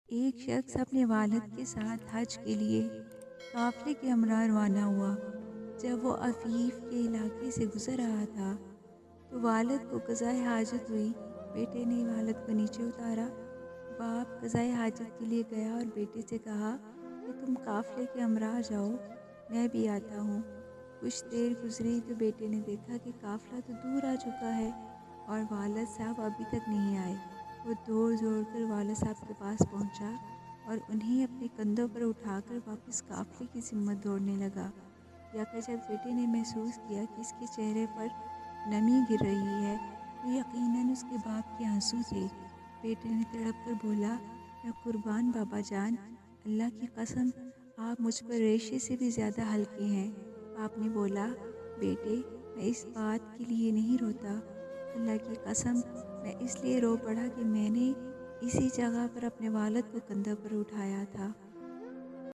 ایک شخص اپنے والد کے ساتھ حج کے لیے قافلے کے ہمراہ روانہ ہوا۔ جب وہ عفیف کے علاقے سے گزر رہا تھا تو والد کو قضائے حاجت ہوئی۔ بیٹے نے والد کو نیچے اتارا۔ باپ قضائے حاجت کے لیے گیا اور بیٹے سے کہا کہ تم قافلے کے ہمراہ جاؤ، میں بھی آتا ہوں۔ کچھ دیر گزری تو بیٹے نے دیکھا کہ قافلہ تو دور آ چکا ہے اور والد صاحب ابھی تک نہیں آئے۔ وہ دوڑ کر والد صاحب کے پاس پہنچا اور انہیں اپنے کندھوں پر اٹھا کر واپس قافلے کی سمت دوڑنے لگا۔ جب بیٹے نے محسوس کیا کہ اس کے چہرے پر نمی گر رہی ہے تو یقیناً اس کے باپ کے آنسو تھے۔ بیٹے نے تڑپ کر بولا، میں قربان بابا جان، اللہ کی قسم آپ مجھ پر ریشے سے بھی زیادہ ہلکے ہیں۔ باپ نے بولا، بیٹے میں اس بات کے لیے نہیں روتا، اللہ کی قسم میں اس لیے رو پڑا کہ میں نے اسی جگہ پر اپنے والد کو کندھوں پر اٹھایا تھا۔